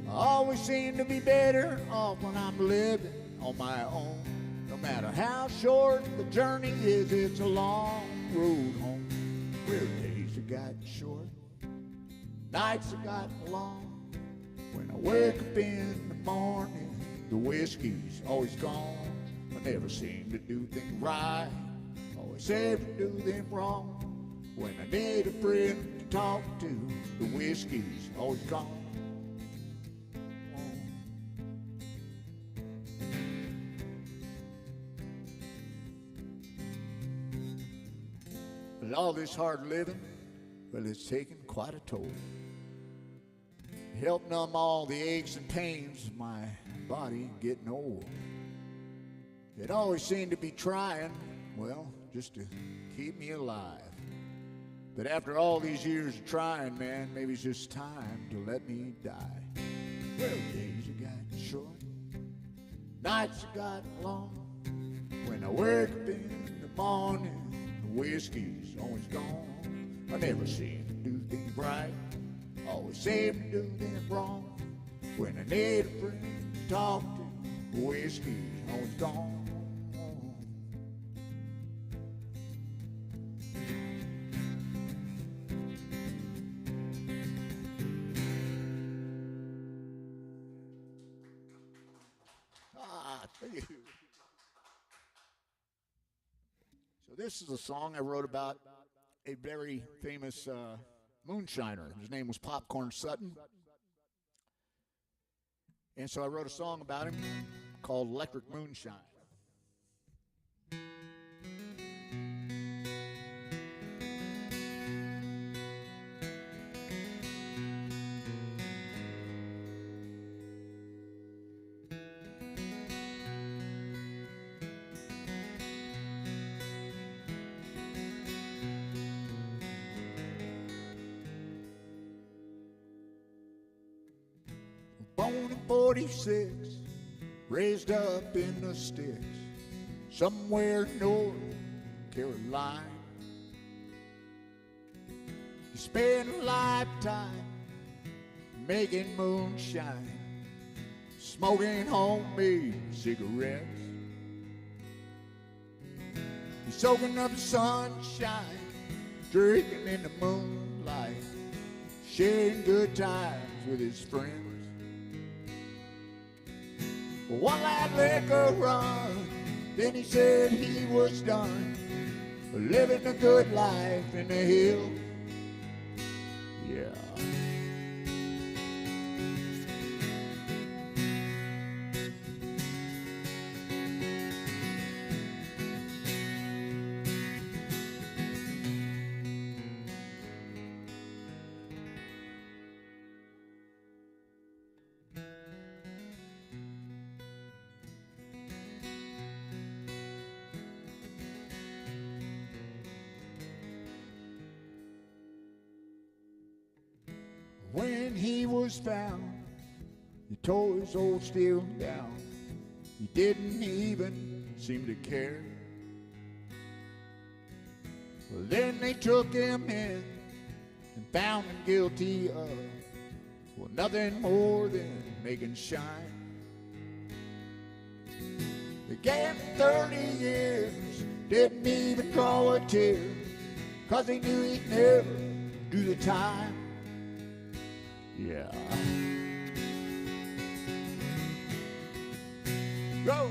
I always seem to be better off when I'm living on my own. No matter how short the journey is, it's a long road home. Well, days have gotten short, nights have gotten long. When I wake up in the morning, the whiskey's always gone. I never seem to do things right, always seem to do them wrong. When I need a friend to talk to, the whiskey's always gone. But all this hard living, well, it's taken quite a toll. It helped numb all the aches and pains of my body getting old. It always seemed to be trying, well, just to keep me alive. But after all these years of trying, man, maybe it's just time to let me die. Well, days have gotten short, nights have gotten long. When I wake up in the morning, the whiskey's always gone. I never seem to do things right, always seem to do them wrong. When I need a friend to talk to, the whiskey's always gone. So this is a song I wrote about a very famous moonshiner. His name was Popcorn Sutton. And so I wrote a song about him called Electric Moonshine. Born in 46, raised up in the sticks, somewhere north Carolina. He spent a lifetime making moonshine, smoking homemade cigarettes. He's soaking up the sunshine, drinking in the moonlight, sharing good times with his friends. One night liquor run, then he said he was done living a good life in the hills. Yeah. When he was found, he tore his old steel down. He didn't even seem to care. Well, then they took him in and found him guilty of, well, nothing more than making shine. They gave him 30 years, didn't even draw a tear, 'cause he knew he'd never do the time. Yeah. Go!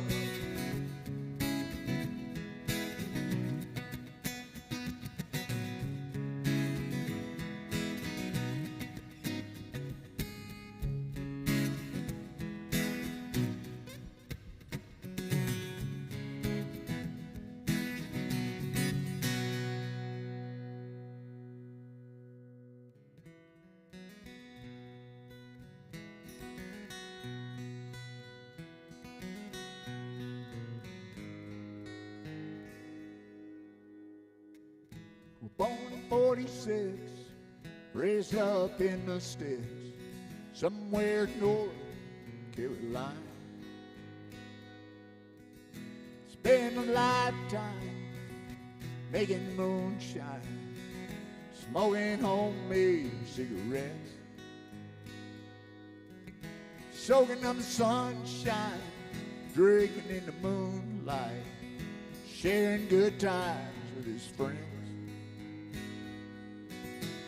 Born in 46, raised up in the sticks, somewhere north Carolina. Spent a lifetime making moonshine, smoking homemade cigarettes, soaking up the sunshine, drinking in the moonlight, sharing good times with his friends.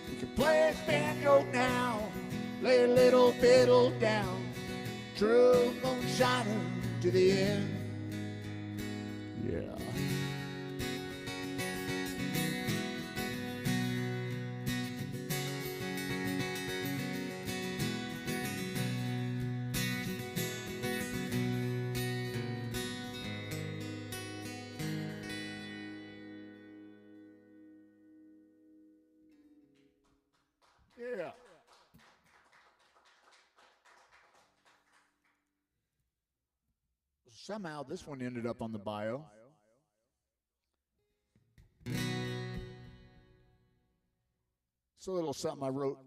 You can play his banjo now, lay a little fiddle down, true moonshiner to the end. Yeah. Yeah. Somehow this one ended up on the bio. It's a little something I wrote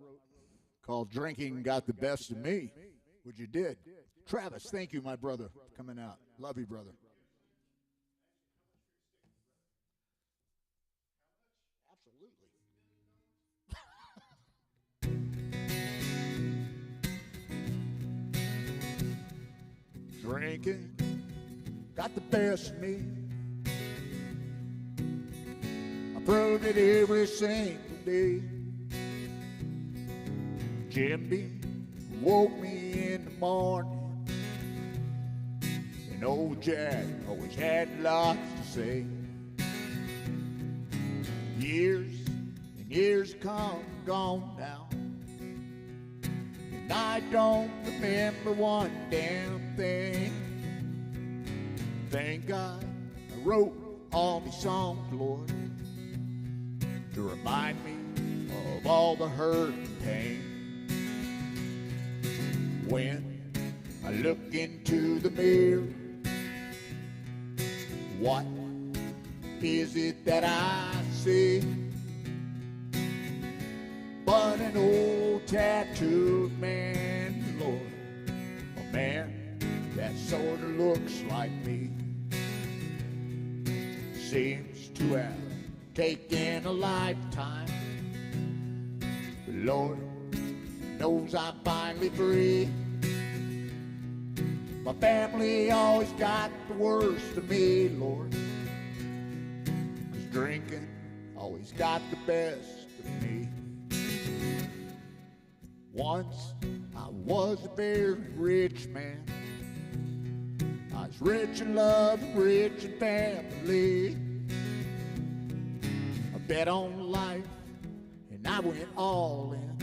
called Drinking Got the Best of Me, which you did. Travis, thank you, my brother, for coming out. Love you, brother. Drinking got the best of me. I proved it every single day. Jimmy woke me in the morning, and old Jack always had lots to say. Years and years come gone now, and I don't remember one damn thing. Thank God I wrote all these songs, Lord, to remind me of all the hurt and pain. When I look into the mirror, what is it that I see? But an old tattooed man, Lord, a man that sort of looks like me. Seems to have taken a lifetime, but Lord knows I'm finally free. My family always got the worst of me, Lord, 'cause drinking always got the best of me. Once I was a very rich man. I was rich in love, rich in family. I bet on life and I went all in.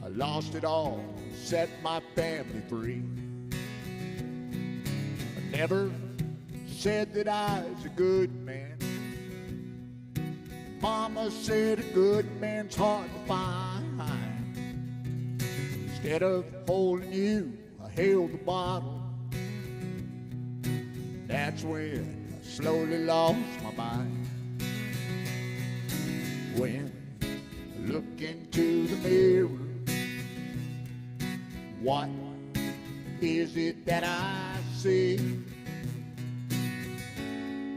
I lost it all, set my family free. I never said that I was a good man. Mama said a good man's hard to find. Instead of holding you, I held the bottle. That's when I slowly lost my mind. When I look into the mirror, what is it that I see?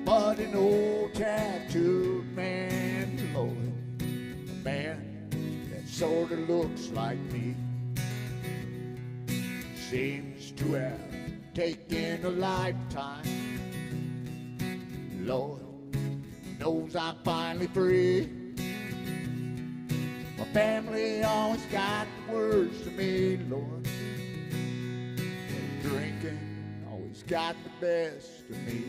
But an old tattooed man, Lord, a man that sort of looks like me. Seems to have taken a lifetime. Lord knows I'm finally free. My family always got the worst of me, Lord. Drinking always got the best of me.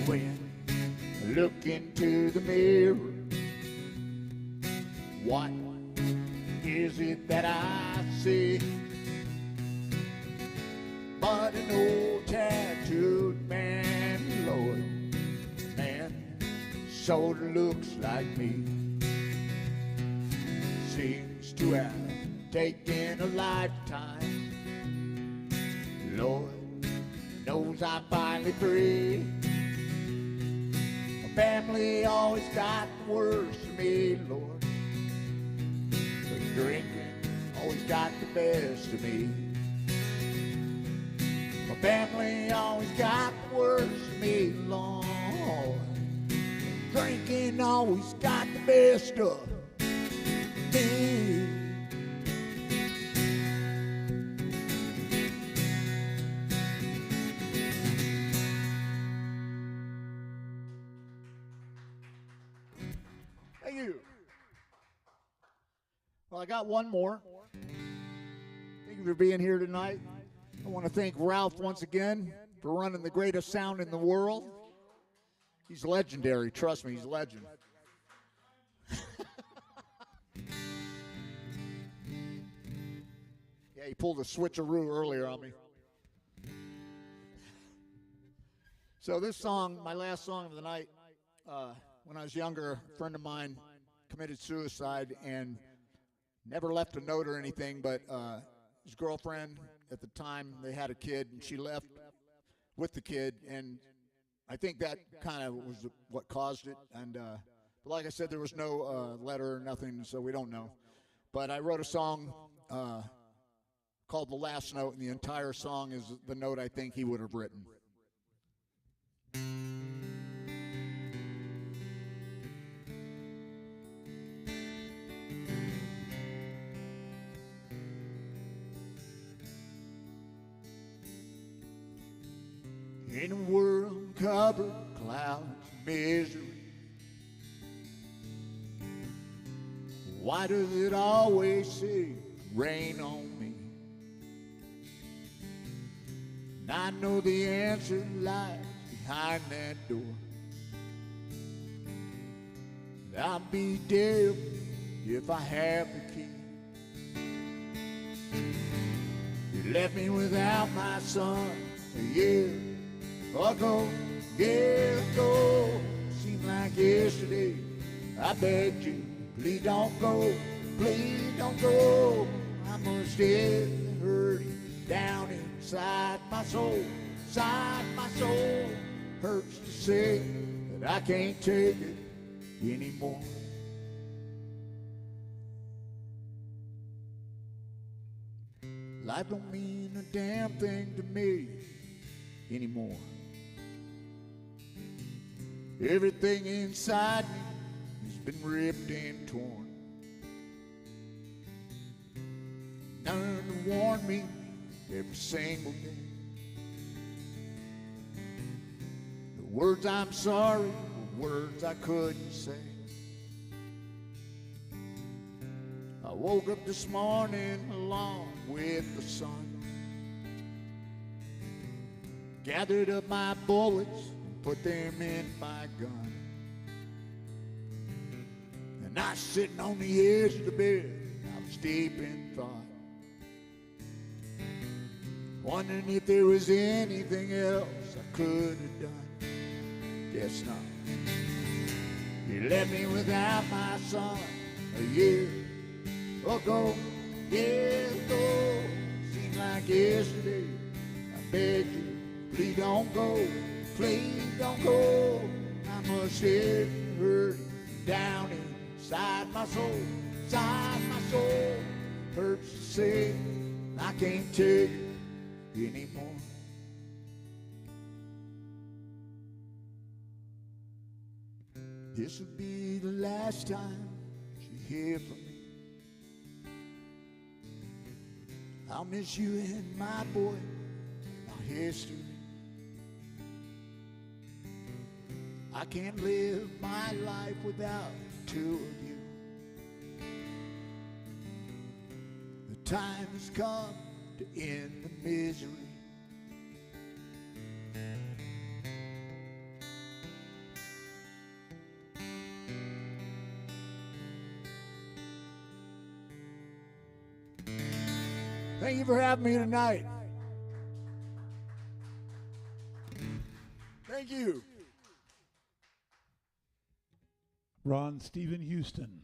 When I look into the mirror, what is it that I see? But an old tattooed man, Lord, man, sort of looks like me. Seems to have taken a lifetime. Lord knows I'm finally free. Family always got the worst of me, Lord, but drinking always got the best of me. My family always got the worst of me, Lord. Drinking always got the best of me. Thank you. Well, I got one more. Thank you for being here tonight. I want to thank Ralph once again for running the greatest sound in the world. He's legendary. Trust me, he's a legend. Yeah, he pulled a switcheroo earlier on me. So this song, my last song of the night, when I was younger, a friend of mine committed suicide and never left a note or anything, but his girlfriend at the time, they had a kid, and she left with the kid, and I think that kind of was what caused it. And but like I said, there was no letter or nothing, so we don't know. But I wrote a song called The Last Note, and the entire song is the note I think he would have written. In a world covered with clouds of misery, why does it always seem to rain on me? And I know the answer lies behind that door. And I'll be damned if I have the key. You left me without my son a year ago, years ago. Seemed like yesterday. I begged you, please don't go, please don't go. I must still hurt down inside my soul, inside my soul. Hurts to say that I can't take it anymore. Life don't mean a damn thing to me anymore. Everything inside me has been ripped and torn. None to warn me every single day. The words I'm sorry were words I couldn't say. I woke up this morning along with the sun, gathered up my bullets and put them in my gun. And I was sitting on the edge of the bed, I was deep in thought, wondering if there was anything else I could have done. Guess not. You left me without my son a year ago, years ago. Seemed like yesterday. I begged you, please don't go, please don't go. I must have hurt down inside my soul, inside my soul. Hurts to say I can't take it anymore. This will be the last time you hear from me. I'll miss you and my boy, my history. I can't live my life without the two of you. The time has come to end the misery. Thank you for having me tonight. Thank you. Ron Stephen Huston.